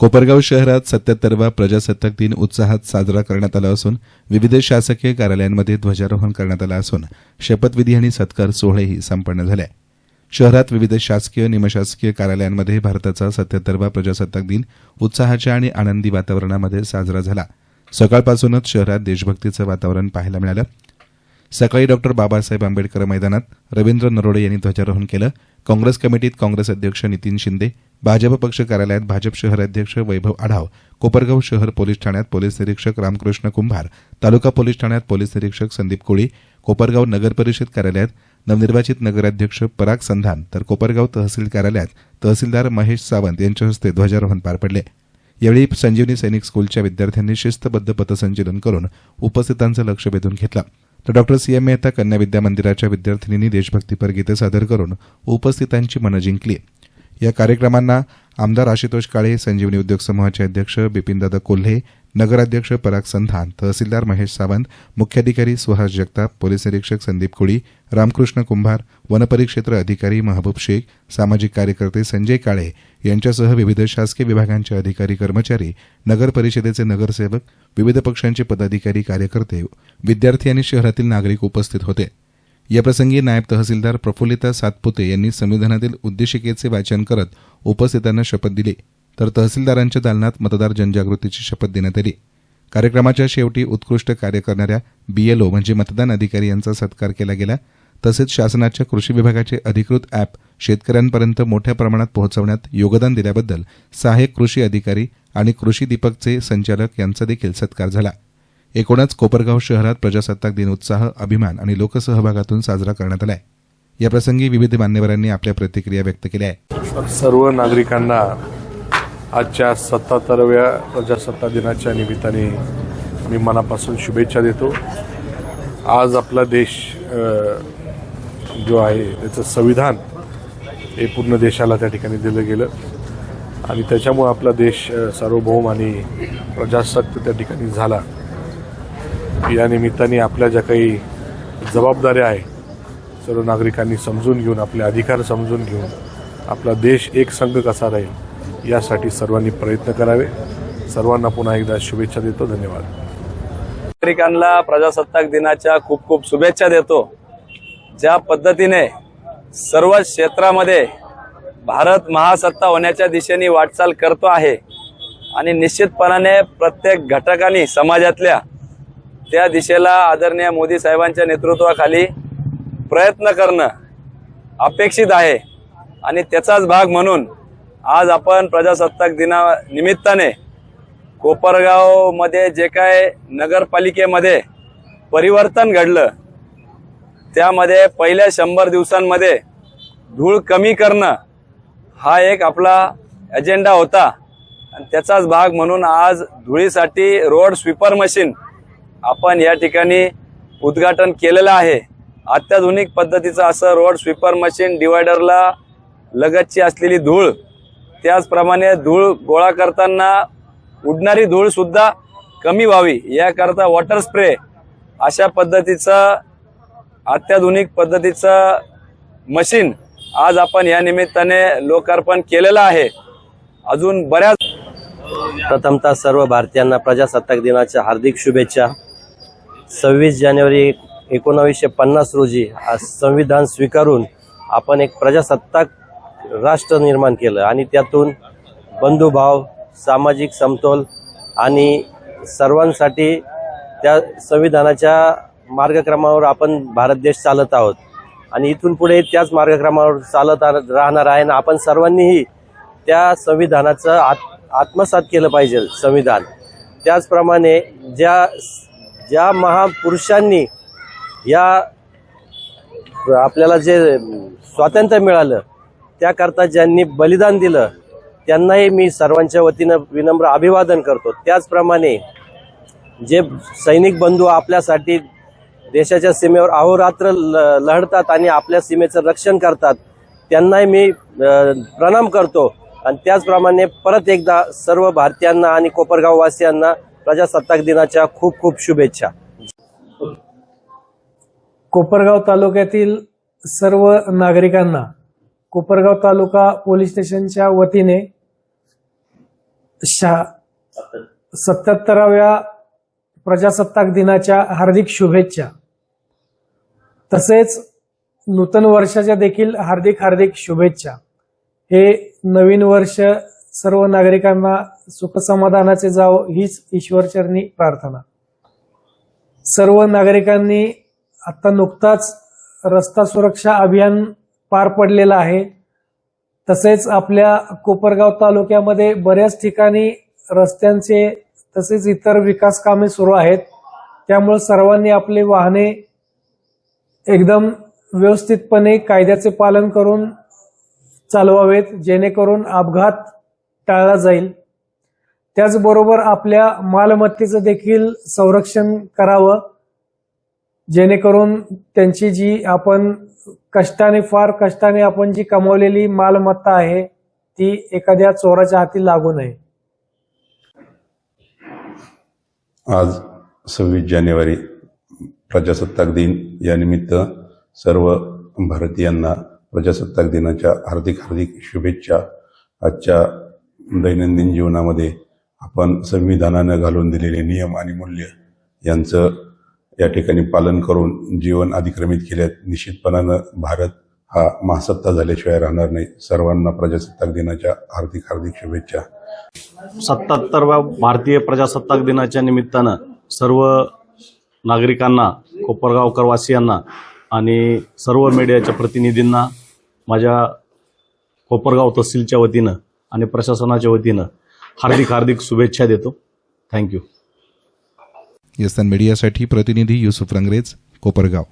कोपरगाव शहरात 77वा प्रजासत्ताक दिन उत्साहात साजरा करण्यात आला असून विविध शासकीय कार्यालयांमध्ये ध्वजारोहण करण्यात आलं असून शपथविधी आणि सत्कार सोहळेही संपन्न झाले. शहरात विविध शासकीय निमशासकीय कार्यालयांमध्ये भारताचा 77वा प्रजासत्ताक दिन उत्साहाच्या आणि आनंदी वातावरणामध्ये साजरा झाला. सकाळपासूनच शहरात देशभक्तीचं वातावरण पाहायला मिळालं. सकाळी डॉ. बाबासाहेब आंबेडकर मैदानात रवींद्र नरोडे यांनी ध्वजारोहण केलं. काँग्रेस कमिटीत काँग्रेस अध्यक्ष नितीन शिंदे, भाजप पक्ष कार्यालयात भाजप शहर अध्यक्ष वैभव आढाव, कोपरगाव शहर पोलीस ठाण्यात पोलीस निरीक्षक रामकृष्ण कुंभार, तालुका पोलीस ठाण्यात पोलीस निरीक्षक संदीप कोळी, कोपरगाव नगर परिषद कार्यालयात नवनिर्वाचित नगराध्यक्ष पराग संधान तर कोपरगाव तहसील कार्यालयात तहसीलदार महेश सावंत यांच्या हस्ते ध्वजारोहण पार पडले. यावेळी संजीवनी सैनिक स्कूलच्या विद्यार्थ्यांनी शिस्तबद्ध पथसंचलन करून उपस्थितांचं लक्ष वेधून घेतलं. तर डॉ. सीएम मेहता कन्या विद्या मंदिराच्या विद्यार्थिनींनी देशभक्तीपर गीते सादर करून उपस्थितांची मनं जिंकली. या कार्यक्रमांना आमदार आशुतोष काळे, संजीवनी उद्योग समूहाचे अध्यक्ष बिपिनदादा कोल्हे, नगराध्यक्ष पराग संधान, तहसीलदार महेश सावंत, मुख्याधिकारी सुहास जगताप, पोलीस निरीक्षक संदीप कोळी, रामकृष्ण कुंभार, वनपरिक्षेत्र अधिकारी महबूब शेख, सामाजिक कार्यकर्ते संजय काळे यांच्यासह विविध शासकीय विभागांचे अधिकारी कर्मचारी, नगर परिषदेचे नगरसेवक, विविध पक्षांचे पदाधिकारी कार्यकर्ते, विद्यार्थी आणि शहरातील नागरिक उपस्थित होते. याप्रसंगी नायब तहसीलदार प्रफुल्लिता सातपुते यांनी संविधानातील उद्देशिकेचे वाचन करत उपस्थितांना शपथ दिली. तर तहसीलदारांच्या दालनात मतदार जनजागृतीची शपथ देण्यात आली. कार्यक्रमाच्या शेवटी उत्कृष्ट कार्य करणाऱ्या बीएलओ म्हणजे मतदान अधिकारी यांचा सत्कार केला गेला. तसेच शासनाच्या कृषी विभागाचे अधिकृत अॅप शेतकऱ्यांपर्यंत मोठ्या प्रमाणात पोहोचवण्यात योगदान दिल्याबद्दल सहाय्यक कृषी अधिकारी आणि कृषी दीपकचे संचालक यांचा देखील सत्कार झाला. एकूणच कोपरगाव शहरात प्रजासत्ताक दिन उत्साह, अभिमान आणि लोकसहभागातून साजरा करण्यात आला. याप्रसंगी विविध मान्यवरांनी आपल्या प्रतिक्रिया व्यक्त केल्या आहेत. सर्व नागरिकांना आजच्या 77व्या प्रजासत्ताक दिनाच्या निमित्ताने मी मनापासून शुभेच्छा देतो. आज आपला देश जो आहे त्याचं संविधान हे पूर्ण देशाला त्या ठिकाणी दिलं गेलं आणि त्याच्यामुळे आपला देश सार्वभौम आणि प्रजासत्ताक त्या ठिकाणी झाला. या निमित्ताने आपल्या ज्या काही जबाबदाऱ्या आहे सर्व नागरिकांनी समजून घेऊन, आपले अधिकार समजून घेऊन आपला देश एक संघ कसा राहील यासाठी सर्वांनी प्रयत्न करावे. सर्वांना पुन्हा एकदा शुभेच्छा देतो. धन्यवाद. नागरिकांना प्रजासत्ताक दिनाच्या खूप खूप शुभेच्छा देतो. ज्या पद्धतीने सर्व क्षेत्रामध्ये भारत महासत्ता होण्याच्या दिशेने वाटचाल करतो आहे आणि निश्चितपणाने प्रत्येक घटकाने समाजातल्या त्या दिशेला आदरणीय मोदी साहेबांच्या नेतृत्वाखाली प्रयत्न करणं अपेक्षित आहे आणि त्याचाच भाग म्हणून आज आपण प्रजासत्ताक दिनानिमित्ताने कोपरगावमध्ये जे काय नगरपालिकेमध्ये परिवर्तन घडलं त्यामध्ये पहिल्या 100 दिवसांमध्ये धूळ कमी करणं हा एक आपला एजेंडा होता आणि त्याचाच भाग म्हणून आज धुळीसाठी रोड स्वीपर मशीन आपण या ठिकाणी उद्घाटन केलेलं आहे. अत्याधुनिक पद्धतीचं असं रोड स्वीपर मशीन डिवायडरला लगतची असलेली धूळ, त्याचप्रमाणे धूळ गोळा करताना उडणारी धूळ सुद्धा कमी व्हावी याकरता वॉटर स्प्रे अशा पद्धतीचं अत्याधुनिक पद्धतीचं मशीन आज आपण या निमित्ताने लोकार्पण केलेलं आहे. अजून बऱ्याच प्रथमतः सर्व भारतीयांना प्रजासत्ताक दिनाच्या हार्दिक शुभेच्छा. 26 जानेवारी 1950 रोजी संविधान स्वीकारून आपण एक प्रजासत्ताक राष्ट्र निर्माण केलं आणि त्यातून बंधुभाव, सामाजिक समतोल आणि सर्वांसाठी त्या संविधानाच्या मार्गक्रमावर आपण भारत देश चालत आहोत आणि इथून पुढे त्याच मार्गक्रमावर चालत राहणार आहे. आणि आपण सर्वांनीही त्या संविधानाचं आत्मसात केलं पाहिजे. संविधान त्याचप्रमाणे ज्या महापुरुषांनी या आपल्याला जे स्वातंत्र्य मिळालं त्याकरता ज्यांनी बलिदान दिलं त्यांनाही मी सर्वांच्या वतीनं विनम्र अभिवादन करतो. त्याचप्रमाणे जे सैनिक बंधू आपल्यासाठी देशाच्या सीमेवर अहोरात्र लढतात आणि आपल्या सीमेचं रक्षण करतात त्यांनाही मी प्रणाम करतो. आणि त्याचप्रमाणे परत एकदा सर्व भारतीयांना आणि कोपरगाव वासियांना प्रजासत्ताक दिनाच्या खूप खूप शुभेच्छा. कोपरगाव तालुक्यातील सर्व नागरिकांना कोपरगाव तालुका पोलीस स्टेशनच्या वतीने 77व्या प्रजासत्ताक दिनाच्या हार्दिक शुभेच्छा. तसेच नूतन वर्षाच्या देखील हार्दिक हार्दिक शुभेच्छा. हे नवीन वर्ष सर्व नागरिकांना सुखसमाधानाचे जावो हीच ईश्वरचरणी प्रार्थना. सर्व नागरिकांनी आता नुकताच रस्ता सुरक्षा अभियान पार पडलेलं आहे. तसेच आपल्या कोपरगाव तालुक्यामध्ये बऱ्याच ठिकाणी रस्त्यांचे तसेच इतर विकास कामे सुरू आहेत. त्यामुळे सर्वांनी आपले वाहने एकदम व्यवस्थितपणे कायद्याचे पालन करून चालवावेत, जेणेकरून अपघात टाळला जाईल. त्याचबरोबर आपल्या मालमत्तेचं देखील संरक्षण करावं, जेणेकरून त्यांची जी आपण फार कष्टाने आपण जी कमावलेली मालमत्ता आहे ती एखाद्या चोराच्या हाती लागू नये. आज 26 जानेवारी प्रजासत्ताक दिन या निमित्त सर्व भारतीयांना प्रजासत्ताक दिनाच्या हार्दिक हार्दिक शुभेच्छा. आजच्या दैनंदिन जीवनामध्ये आपण संविधानानं घालून दिलेले नियम आणि मूल्य यांचं या ठिकाणी पालन करून जीवन अधिक्रमित केल्यात. निश्चितपणानं भारत हा महासत्ता झाल्याशिवाय राहणार नाही. सर्वांना प्रजासत्ताक दिनाच्या हार्दिक हार्दिक शुभेच्छा. 77व्या भारतीय प्रजासत्ताक दिनाच्या निमित्तानं सर्व नागरिकांना, कोपरगावकर वासियांना आणि सर्व मीडियाच्या प्रतिनिधींना माझ्या कोपरगाव तहसीलच्या वतीनं आणि प्रशासनाच्या वतीनं हार्दिक हार्दिक शुभेच्छा देतो. थँक्यू. यस्तान मीडियासाठी प्रतिनिधी युसुफ रंगरेज, कोपरगाव.